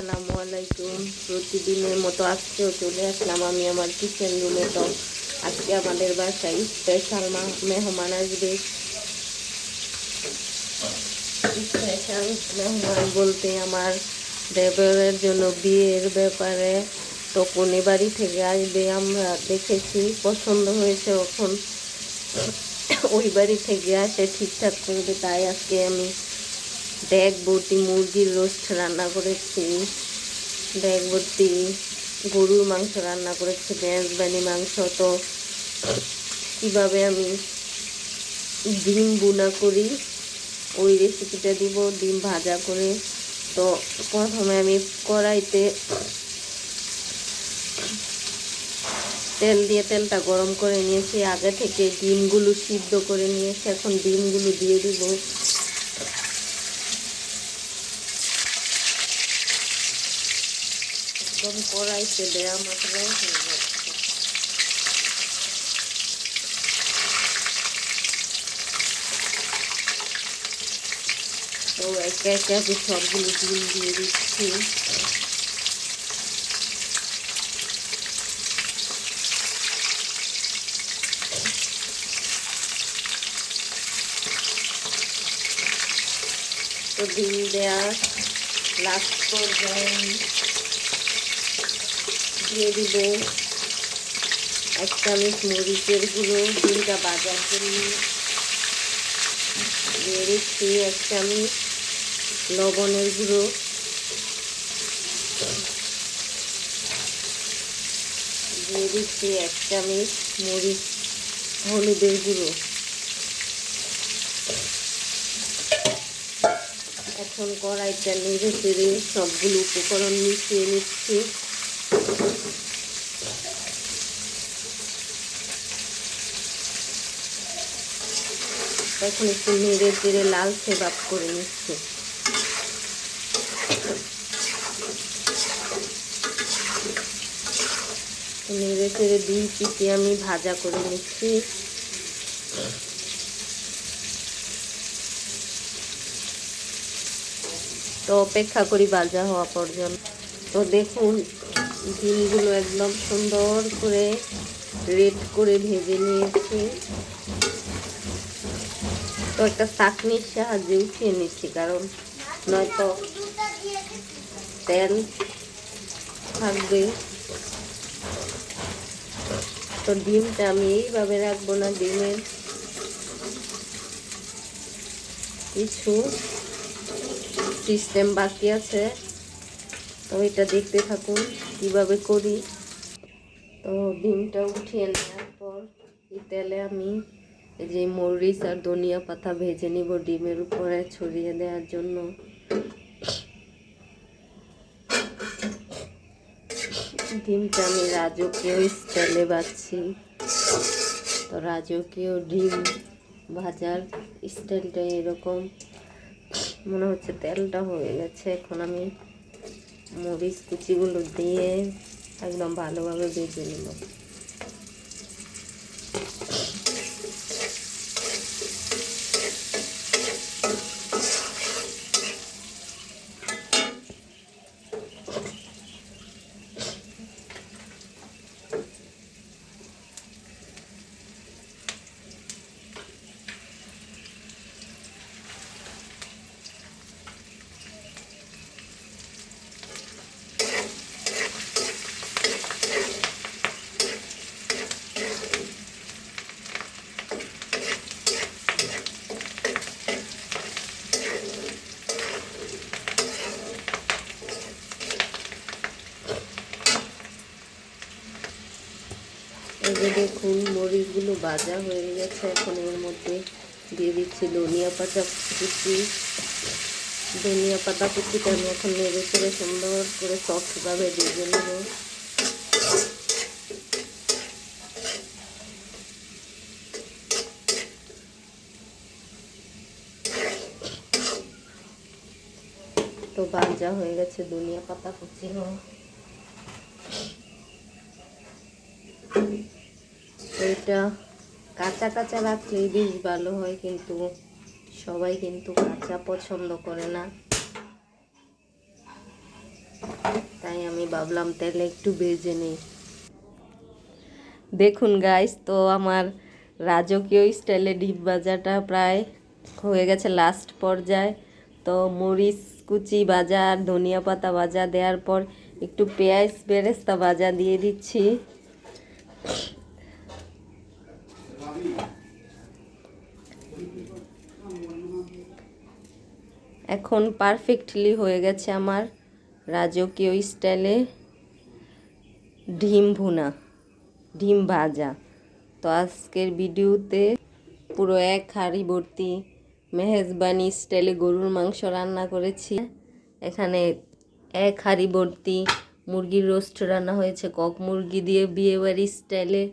আসসালামু আলাইকুম। প্রতিদিনের মতো আজকেও চলে আসলাম আমি আমার কিচেন রুমে। তো আজকে আমাদের বাসায় স্পেশাল মেহমান আসবে। স্পেশাল মেহমান বলতে আমার দেবরের জন্য বিয়ের ব্যাপারে তো কোনে বাড়ি থেকে আসবে। আমরা দেখেছি, পছন্দ হয়েছে, এখন ওই বাড়ি থেকে আসে ঠিকঠাক করবে। তাই আজকে আমি ব্যাগ ভর্তি মুরগির রোস্ট রান্না করেছি, ব্যাগ ভর্তি গরুর মাংস রান্না করেছি, মেজবানি মাংস। তো কীভাবে আমি ডিম বুনা করি ওই রেসিপিটা দিব, ডিম ভাজা করে। তো প্রথমে আমি কড়াইতে তেল দিয়ে তেলটা গরম করে নিয়েছি, আগে থেকে ডিমগুলো সিদ্ধ করে নিয়েছি। এখন ডিমগুলো দিয়ে দিব। একদম কড়াইতে দেওয়া মাত্র হয়ে যাচ্ছে। তো একে একে আমি সবগুলো ডিম দিয়ে দিচ্ছি। তো ডিম দেওয়ার লাস্ট পর্যায়ে দিয়ে দিব 1 চামচ মরিচের গুঁড়ো। ডিমটা ভাজার জন্য দিয়ে দিচ্ছি 1 চামচ লবণের গুঁড়ো, দিয়ে দিচ্ছি 1 চামচ হলুদের গুঁড়ো। এখন কড়াইটা নেড়ে চেড়ে সবগুলো উপকরণ মিশিয়ে নিচ্ছি। এখন একটু নেড়ে চেড়ে লালচে ভাব করে নিচ্ছি। নেড়ে চেড়ে 2 পিঠে আমি ভাজা করে নিচ্ছি। তো অপেক্ষা করি ভাজা হওয়া পর্যন্ত। তো দেখুন, ডিমগুলো একদম সুন্দর করে রেড করে ভেজে নিয়েছি। তো একটা চাকনির সাহায্যে উঠিয়ে নিচ্ছি, কারণ নয়তো তেল থাকবে। তো ডিমটা আমি এইভাবে রাখবো না, ডিমের কিছু সিস্টেম বাকি আছে। তো এটা দেখতে থাকুন কিভাবে করি। তো ডিমটা উঠিয়ে নেওয়ার পর এই তেলে আমি এই যে মরিচ আর ধনিয়া পাতা ভেজে নিব ডিমের উপরে ছড়িয়ে দেওয়ার জন্য। ডিমটা আমি রাজকীয় স্টাইলে ভাজছি। তো রাজকীয় ডিম ভাজার স্টাইলটা এরকম। মনে হচ্ছে তেলটা হয়ে গেছে। এখন আমি মরিচ কুচিগুলো দিয়ে একদম ভালোভাবে ভেজে নেব। এই যে দেখুন মরিচগুলো ভাজা হয়ে গেছে। এখন এর মধ্যে দিয়ে দিচ্ছি ধনিয়া পাতা কুচি। ধনিয়া পাতা কুচিটা আমি এখন নেড়ে চেড়ে সুন্দর করে সফটভাবে ভেজে নেব। তো ভাজা হয়ে গেছে ধনিয়া পাতা কুচিও। এটা কাঁচা কাঁচা রাখলেই বেশ ভালো হয়, কিন্তু সবাই কিন্তু কাঁচা পছন্দ করে না। ভাবলাম তেলে একটু ভেজে নিই। দেখুন গাইস, তো আমার রাজকীয় স্টাইলে ডিম ভাজাটা প্রায় হয়ে গেছে লাস্ট পর্যায়ে। তো মরিচ কুচি ভাজা আর ধনিয়া পাতা ভাজা দেওয়ার পর একটু পেঁয়াজ বেরেস্তা ভাজা দিয়ে দিচ্ছি। এখন পারফেক্টলি হয়ে গেছে আমার রাজকীয় স্টাইলে ডিম ভাজা। তো আজকের ভিডিওতে পুরো এক হাঁড়ি ভর্তি মেহেজবানি স্টাইলে গরুর মাংস রান্না করেছি। এখানে এক হাঁড়ি ভর্তি মুরগির রোস্ট রান্না হয়েছে কক মুরগি দিয়ে বিয়েবাড়ি স্টাইলে।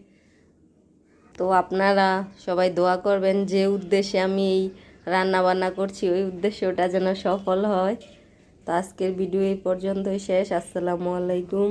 তো আপনারা সবাই দোয়া করবেন, যে উদ্দেশ্যে আমি এই রান্না বান্না করছি ওই উদ্দেশ্যটা যেন সফল হয়। তো আজকের ভিডিও এই পর্যন্তই শেষ। আসসালামু আলাইকুম।